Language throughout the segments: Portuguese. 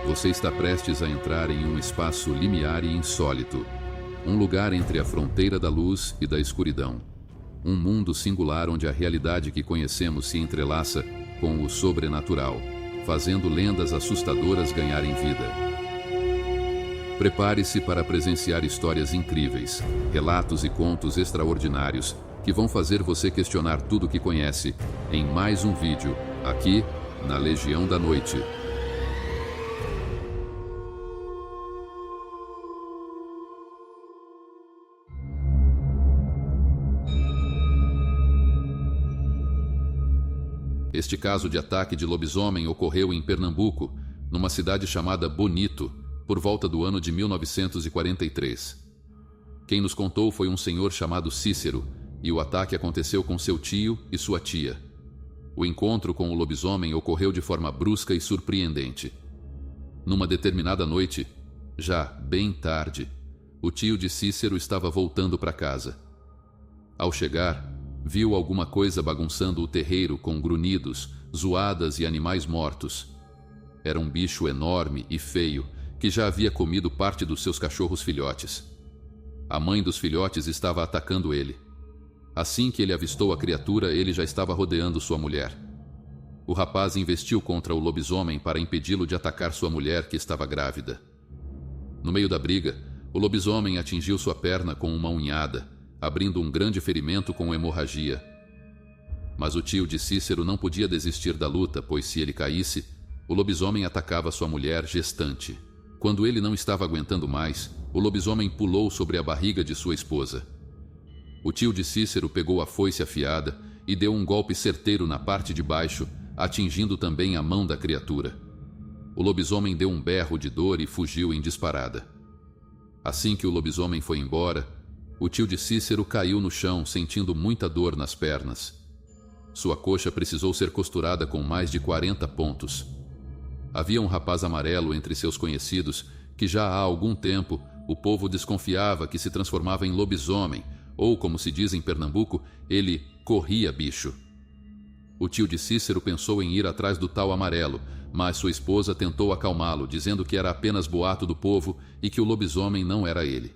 Você está prestes a entrar em um espaço limiar e insólito, um lugar entre a fronteira da luz e da escuridão. Um mundo singular onde a realidade que conhecemos se entrelaça com o sobrenatural, fazendo lendas assustadoras ganharem vida. Prepare-se para presenciar histórias incríveis, relatos e contos extraordinários que vão fazer você questionar tudo o que conhece em mais um vídeo, aqui na Legião da Noite. Este caso de ataque de lobisomem ocorreu em Pernambuco, numa cidade chamada Bonito, por volta do ano de 1943. Quem nos contou foi um senhor chamado Cícero, e o ataque aconteceu com seu tio e sua tia. O encontro com o lobisomem ocorreu de forma brusca e surpreendente. Numa determinada noite, já bem tarde, o tio de Cícero estava voltando para casa. Ao chegar, viu alguma coisa bagunçando o terreiro com grunhidos, zoadas e animais mortos. Era um bicho enorme e feio que já havia comido parte dos seus cachorros filhotes. A mãe dos filhotes estava atacando ele. Assim que ele avistou a criatura, ele já estava rodeando sua mulher. O rapaz investiu contra o lobisomem para impedi-lo de atacar sua mulher, que estava grávida. No meio da briga, o lobisomem atingiu sua perna com uma unhada, abrindo um grande ferimento com hemorragia. Mas o tio de Cícero não podia desistir da luta, pois se ele caísse, o lobisomem atacava sua mulher gestante. Quando ele não estava aguentando mais, o lobisomem pulou sobre a barriga de sua esposa. O tio de Cícero pegou a foice afiada e deu um golpe certeiro na parte de baixo, atingindo também a mão da criatura. O lobisomem deu um berro de dor e fugiu em disparada. Assim que o lobisomem foi embora, o tio de Cícero caiu no chão, sentindo muita dor nas pernas. Sua coxa precisou ser costurada com mais de 40 pontos. Havia um rapaz amarelo entre seus conhecidos que já há algum tempo o povo desconfiava que se transformava em lobisomem, ou, como se diz em Pernambuco, ele corria bicho. O tio de Cícero pensou em ir atrás do tal amarelo, mas sua esposa tentou acalmá-lo, dizendo que era apenas boato do povo e que o lobisomem não era ele.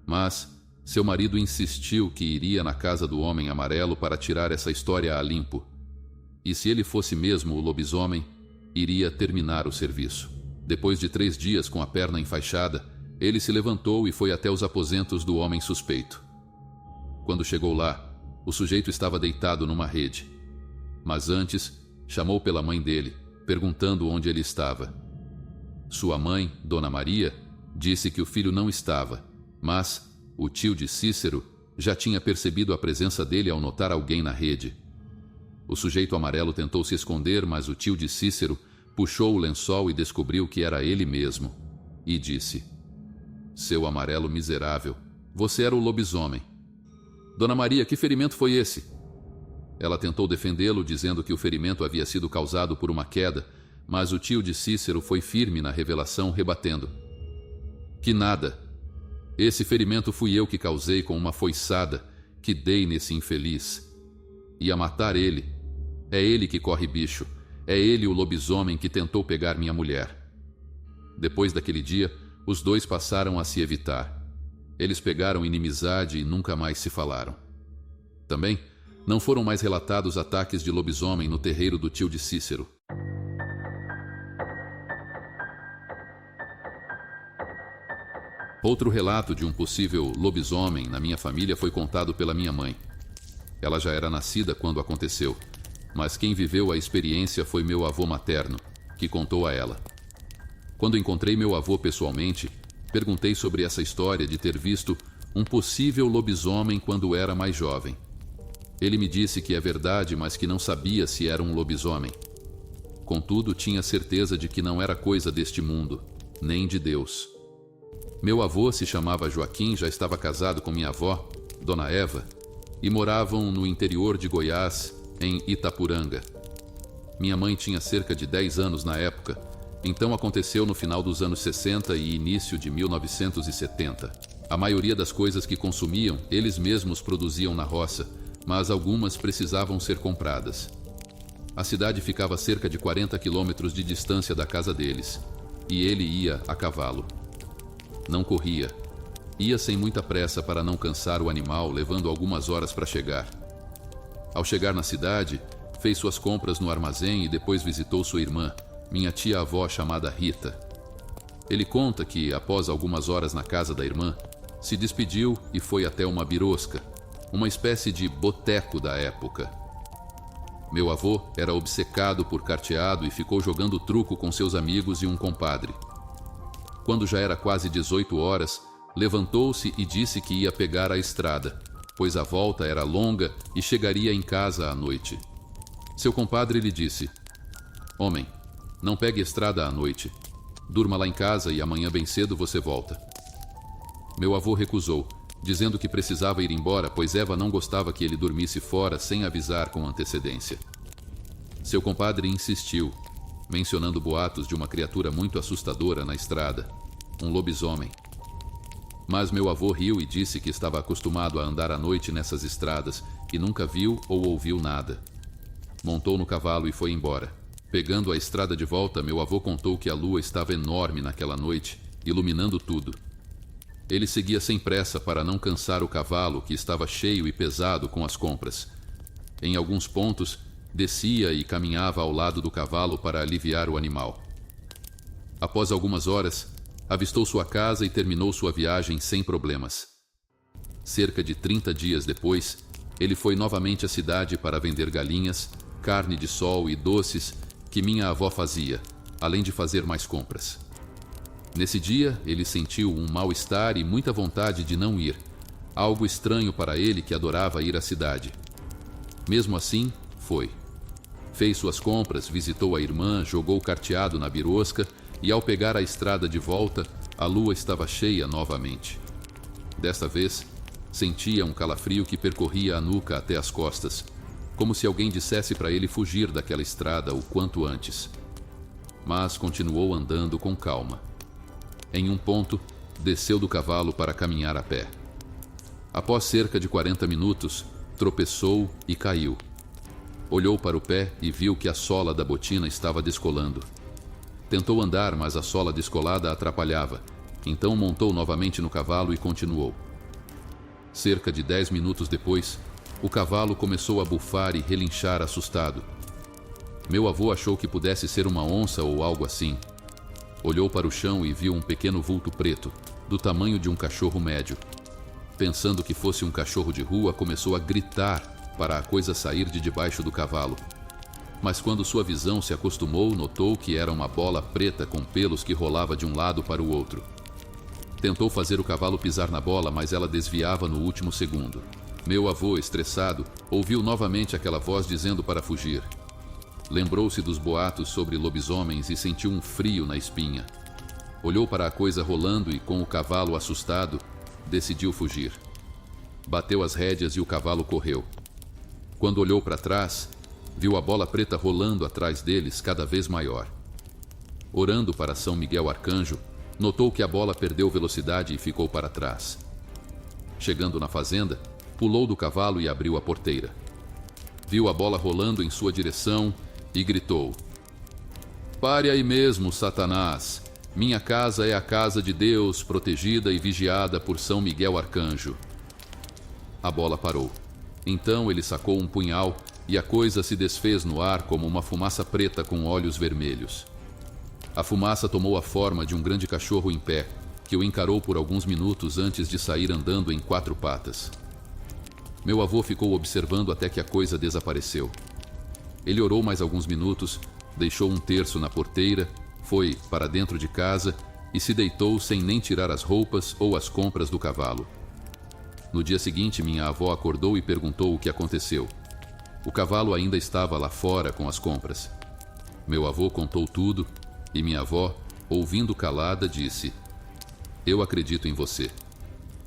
Mas seu marido insistiu que iria na casa do homem amarelo para tirar essa história a limpo. E se ele fosse mesmo o lobisomem, iria terminar o serviço. Depois de 3 dias com a perna enfaixada, ele se levantou e foi até os aposentos do homem suspeito. Quando chegou lá, o sujeito estava deitado numa rede. Mas antes, chamou pela mãe dele, perguntando onde ele estava. Sua mãe, Dona Maria, disse que o filho não estava, mas o tio de Cícero já tinha percebido a presença dele ao notar alguém na rede. O sujeito amarelo tentou se esconder, mas o tio de Cícero puxou o lençol e descobriu que era ele mesmo. E disse: "Seu amarelo miserável, você era o lobisomem." "Dona Maria, que ferimento foi esse?" Ela tentou defendê-lo, dizendo que o ferimento havia sido causado por uma queda, mas o tio de Cícero foi firme na revelação, rebatendo: "Que nada. Esse ferimento fui eu que causei com uma foiçada que dei nesse infeliz. Ia matar ele. É ele que corre bicho. É ele o lobisomem que tentou pegar minha mulher." Depois daquele dia, os dois passaram a se evitar. Eles pegaram inimizade e nunca mais se falaram. Também não foram mais relatados ataques de lobisomem no terreiro do tio de Cícero. Outro relato de um possível lobisomem na minha família foi contado pela minha mãe. Ela já era nascida quando aconteceu, mas quem viveu a experiência foi meu avô materno, que contou a ela. Quando encontrei meu avô pessoalmente, perguntei sobre essa história de ter visto um possível lobisomem quando era mais jovem. Ele me disse que é verdade, mas que não sabia se era um lobisomem. Contudo, tinha certeza de que não era coisa deste mundo, nem de Deus. Meu avô se chamava Joaquim, já estava casado com minha avó, Dona Eva, e moravam no interior de Goiás, em Itapuranga. Minha mãe tinha cerca de 10 anos na época, então aconteceu no final dos anos 60 e início de 1970. A maioria das coisas que consumiam, eles mesmos produziam na roça, mas algumas precisavam ser compradas. A cidade ficava a cerca de 40 quilômetros de distância da casa deles. e ele ia a cavalo. Não corria. Ia sem muita pressa para não cansar o animal, levando algumas horas para chegar. Ao chegar na cidade, fez suas compras no armazém e depois visitou sua irmã, minha tia-avó chamada Rita. Ele conta que, após algumas horas na casa da irmã, se despediu e foi até uma birosca, uma espécie de boteco da época. Meu avô era obcecado por carteado e ficou jogando truco com seus amigos e um compadre. Quando já era quase 18 horas, levantou-se e disse que ia pegar a estrada, pois a volta era longa e chegaria em casa à noite. Seu compadre lhe disse: "Homem, não pegue estrada à noite. Durma lá em casa e amanhã bem cedo você volta." Meu avô recusou, dizendo que precisava ir embora, pois Eva não gostava que ele dormisse fora sem avisar com antecedência. Seu compadre insistiu, mencionando boatos de uma criatura muito assustadora na estrada, um lobisomem. Mas meu avô riu e disse que estava acostumado a andar à noite nessas estradas e nunca viu ou ouviu nada. Montou no cavalo e foi embora. Pegando a estrada de volta, meu avô contou que a lua estava enorme naquela noite, iluminando tudo. Ele seguia sem pressa para não cansar o cavalo, que estava cheio e pesado com as compras. Em alguns pontos, descia e caminhava ao lado do cavalo para aliviar o animal. Após algumas horas, avistou sua casa e terminou sua viagem sem problemas. Cerca de 30 dias depois, ele foi novamente à cidade para vender galinhas, carne de sol e doces que minha avó fazia, além de fazer mais compras. Nesse dia, ele sentiu um mal-estar e muita vontade de não ir, algo estranho para ele que adorava ir à cidade. Mesmo assim, foi. Fez suas compras, visitou a irmã, jogou carteado na birosca e, ao pegar a estrada de volta, a lua estava cheia novamente. Desta vez, sentia um calafrio que percorria a nuca até as costas, como se alguém dissesse para ele fugir daquela estrada o quanto antes. Mas continuou andando com calma. Em um ponto, desceu do cavalo para caminhar a pé. Após cerca de 40 minutos, tropeçou e caiu. Olhou para o pé e viu que a sola da botina estava descolando. Tentou andar, mas a sola descolada atrapalhava. Então montou novamente no cavalo e continuou. Cerca de 10 minutos depois, o cavalo começou a bufar e relinchar assustado. Meu avô achou que pudesse ser uma onça ou algo assim. Olhou para o chão e viu um pequeno vulto preto, do tamanho de um cachorro médio. Pensando que fosse um cachorro de rua, começou a gritar para a coisa sair de debaixo do cavalo. Mas quando sua visão se acostumou, notou que era uma bola preta com pelos que rolava de um lado para o outro. Tentou fazer o cavalo pisar na bola, mas ela desviava no último segundo. Meu avô, estressado, ouviu novamente aquela voz dizendo para fugir. Lembrou-se dos boatos sobre lobisomens e sentiu um frio na espinha. Olhou para a coisa rolando e, com o cavalo assustado, decidiu fugir. Bateu as rédeas e o cavalo correu. Quando olhou para trás, viu a bola preta rolando atrás deles cada vez maior. Orando para São Miguel Arcanjo, notou que a bola perdeu velocidade e ficou para trás. Chegando na fazenda, pulou do cavalo e abriu a porteira. Viu a bola rolando em sua direção e gritou: "Pare aí mesmo, Satanás! Minha casa é a casa de Deus, protegida e vigiada por São Miguel Arcanjo." A bola parou. Então ele sacou um punhal e a coisa se desfez no ar como uma fumaça preta com olhos vermelhos. A fumaça tomou a forma de um grande cachorro em pé, que o encarou por alguns minutos antes de sair andando em 4 patas. Meu avô ficou observando até que a coisa desapareceu. Ele orou mais alguns minutos, deixou um terço na porteira, foi para dentro de casa e se deitou sem nem tirar as roupas ou as compras do cavalo. No dia seguinte, minha avó acordou e perguntou o que aconteceu. O cavalo ainda estava lá fora com as compras. Meu avô contou tudo e minha avó, ouvindo calada, disse: "Eu acredito em você.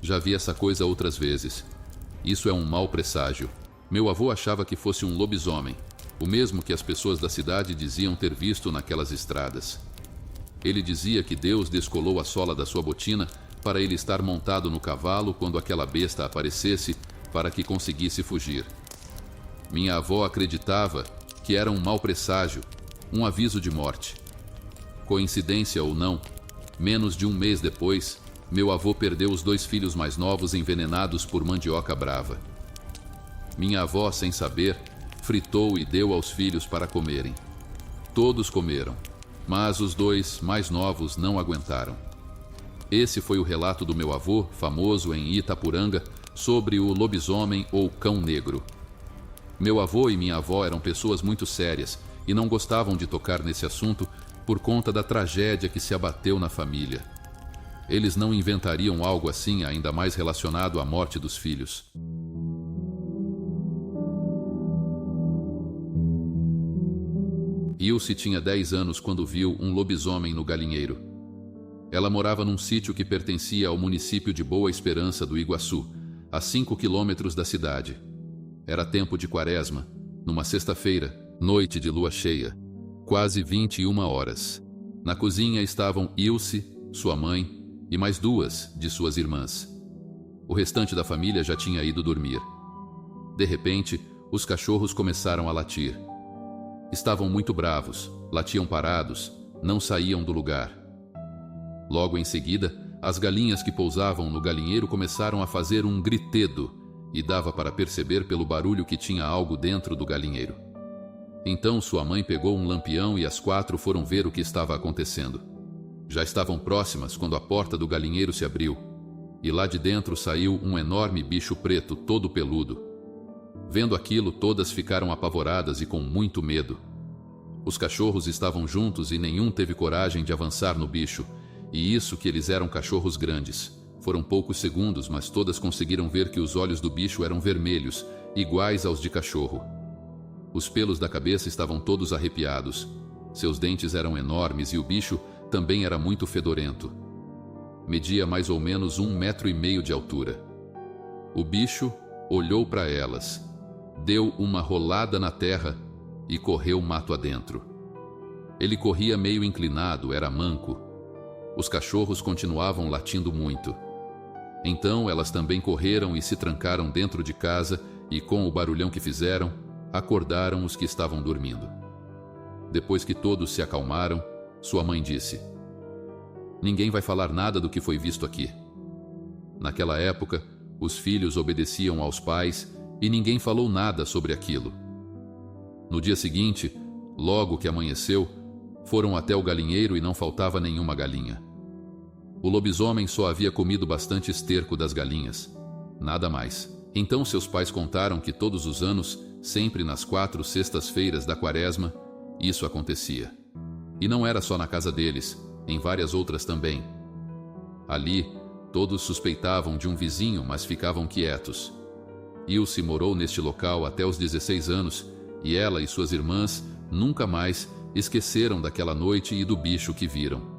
Já vi essa coisa outras vezes. Isso é um mau presságio." Meu avô achava que fosse um lobisomem, o mesmo que as pessoas da cidade diziam ter visto naquelas estradas. Ele dizia que Deus descolou a sola da sua botina para ele estar montado no cavalo quando aquela besta aparecesse, para que conseguisse fugir. Minha avó acreditava que era um mau presságio, um aviso de morte. Coincidência ou não, menos de um mês depois, meu avô perdeu os 2 filhos mais novos envenenados por mandioca brava. Minha avó, sem saber, fritou e deu aos filhos para comerem. Todos comeram, mas os 2 mais novos não aguentaram. Esse foi o relato do meu avô, famoso em Itapuranga, sobre o lobisomem ou cão negro. Meu avô e minha avó eram pessoas muito sérias e não gostavam de tocar nesse assunto por conta da tragédia que se abateu na família. Eles não inventariam algo assim, ainda mais relacionado à morte dos filhos. Ilse tinha 10 anos quando viu um lobisomem no galinheiro. Ela morava num sítio que pertencia ao município de Boa Esperança do Iguaçu, a 5 quilômetros da cidade. Era tempo de quaresma, numa sexta-feira, noite de lua cheia, quase 21 horas. Na cozinha estavam Ilse, sua mãe, e mais 2 de suas irmãs. O restante da família já tinha ido dormir. De repente, os cachorros começaram a latir. Estavam muito bravos, latiam parados, não saíam do lugar. Logo em seguida, as galinhas que pousavam no galinheiro começaram a fazer um gritedo e dava para perceber pelo barulho que tinha algo dentro do galinheiro. Então sua mãe pegou um lampião e as 4 foram ver o que estava acontecendo. Já estavam próximas quando a porta do galinheiro se abriu e lá de dentro saiu um enorme bicho preto todo peludo. Vendo aquilo, todas ficaram apavoradas e com muito medo. Os cachorros estavam juntos e nenhum teve coragem de avançar no bicho, e isso que eles eram cachorros grandes. Foram poucos segundos, mas todas conseguiram ver que os olhos do bicho eram vermelhos, iguais aos de cachorro. Os pelos da cabeça estavam todos arrepiados. Seus dentes eram enormes e o bicho também era muito fedorento. Media mais ou menos 1,5 metros de altura. O bicho olhou para elas, deu uma rolada na terra e correu mato adentro. Ele corria meio inclinado, era manco. Os cachorros continuavam latindo muito. Então elas também correram e se trancaram dentro de casa e, com o barulhão que fizeram, acordaram os que estavam dormindo. Depois que todos se acalmaram, sua mãe disse: "Ninguém vai falar nada do que foi visto aqui." Naquela época, os filhos obedeciam aos pais e ninguém falou nada sobre aquilo. No dia seguinte, logo que amanheceu, foram até o galinheiro e não faltava nenhuma galinha. O lobisomem só havia comido bastante esterco das galinhas, nada mais. Então seus pais contaram que todos os anos, sempre nas 4 sextas-feiras da quaresma, isso acontecia. E não era só na casa deles, em várias outras também. Ali, todos suspeitavam de um vizinho, mas ficavam quietos. Ilse morou neste local até os 16 anos e ela e suas irmãs nunca mais esqueceram daquela noite e do bicho que viram.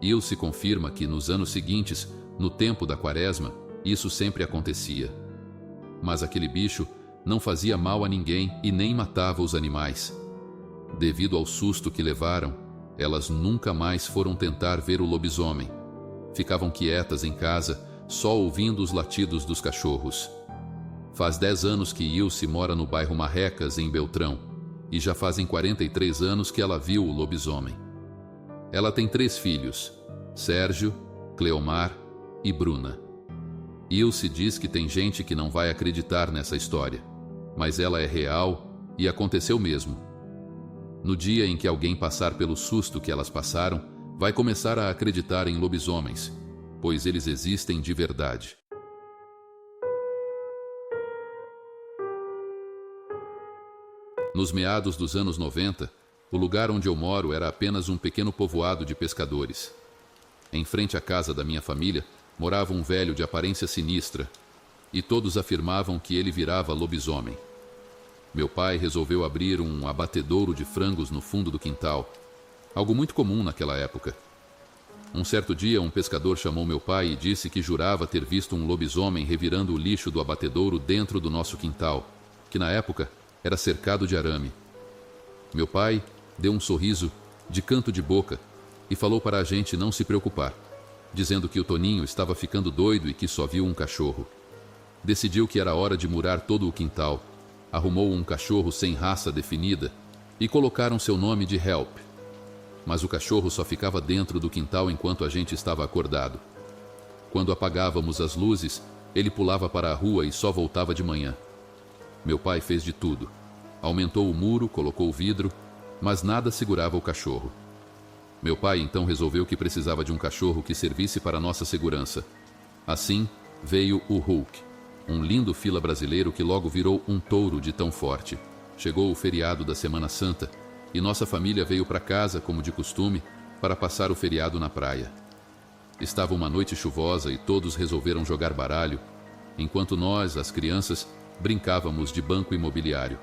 Ilse confirma que nos anos seguintes, no tempo da quaresma, isso sempre acontecia. Mas aquele bicho não fazia mal a ninguém e nem matava os animais. Devido ao susto que levaram, elas nunca mais foram tentar ver o lobisomem. Ficavam quietas em casa, só ouvindo os latidos dos cachorros. Faz 10 anos que Ilse mora no bairro Marrecas, em Beltrão, e já fazem 43 anos que ela viu o lobisomem. Ela tem 3 filhos, Sérgio, Cleomar e Bruna. Ilse diz que tem gente que não vai acreditar nessa história, mas ela é real e aconteceu mesmo. No dia em que alguém passar pelo susto que elas passaram, vai começar a acreditar em lobisomens, pois eles existem de verdade. Nos meados dos anos 90, o lugar onde eu moro era apenas um pequeno povoado de pescadores. Em frente à casa da minha família, morava um velho de aparência sinistra, e todos afirmavam que ele virava lobisomem. Meu pai resolveu abrir um abatedouro de frangos no fundo do quintal, algo muito comum naquela época. Um certo dia, um pescador chamou meu pai e disse que jurava ter visto um lobisomem revirando o lixo do abatedouro dentro do nosso quintal, que na época era cercado de arame. Meu pai deu um sorriso de canto de boca e falou para a gente não se preocupar, dizendo que o Toninho estava ficando doido e que só viu um cachorro. Decidiu que era hora de murar todo o quintal, arrumou um cachorro sem raça definida e colocaram seu nome de Help. mas o cachorro só ficava dentro do quintal enquanto a gente estava acordado. Quando apagávamos as luzes, ele pulava para a rua e só voltava de manhã. Meu pai fez de tudo. Aumentou o muro, colocou o vidro, mas nada segurava o cachorro. Meu pai então resolveu que precisava de um cachorro que servisse para nossa segurança. Assim, veio o Hulk, um lindo fila brasileiro que logo virou um touro de tão forte. Chegou o feriado da Semana Santa e nossa família veio para casa, como de costume, para passar o feriado na praia. Estava uma noite chuvosa e todos resolveram jogar baralho, enquanto nós, as crianças, brincávamos de banco imobiliário.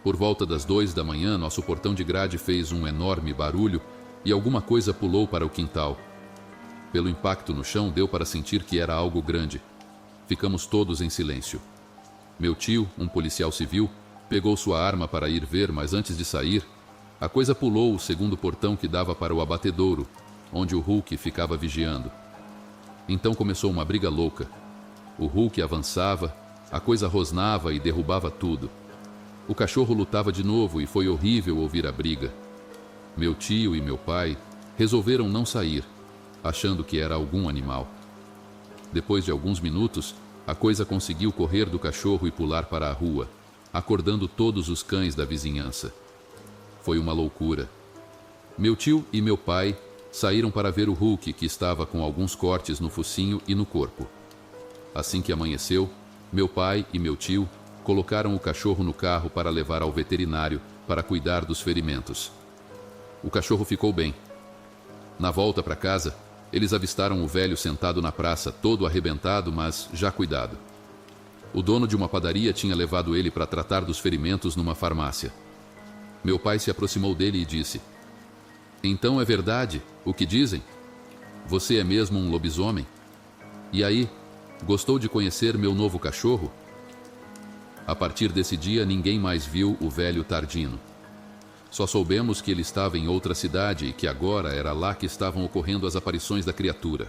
Por volta das 2 da manhã, nosso portão de grade fez um enorme barulho e alguma coisa pulou para o quintal. Pelo impacto no chão, deu para sentir que era algo grande. Ficamos todos em silêncio. Meu tio, um policial civil, pegou sua arma para ir ver, mas antes de sair, a coisa pulou o segundo portão que dava para o abatedouro, onde o Hulk ficava vigiando. Então começou uma briga louca. O Hulk avançava, a coisa rosnava e derrubava tudo. O cachorro lutava de novo e foi horrível ouvir a briga. Meu tio e meu pai resolveram não sair, achando que era algum animal. Depois de alguns minutos, a coisa conseguiu correr do cachorro e pular para a rua, acordando todos os cães da vizinhança. Foi uma loucura. Meu tio e meu pai saíram para ver o Hulk, que estava com alguns cortes no focinho e no corpo. Assim que amanheceu, meu pai e meu tio colocaram o cachorro no carro para levar ao veterinário para cuidar dos ferimentos. O cachorro ficou bem. Na volta para casa, eles avistaram o velho sentado na praça, todo arrebentado, mas já cuidado. O dono de uma padaria tinha levado ele para tratar dos ferimentos numa farmácia. Meu pai se aproximou dele e disse: "Então é verdade o que dizem? Você é mesmo um lobisomem? E aí, gostou de conhecer meu novo cachorro?" A partir desse dia, ninguém mais viu o velho Tardino. Só soubemos que ele estava em outra cidade e que agora era lá que estavam ocorrendo as aparições da criatura.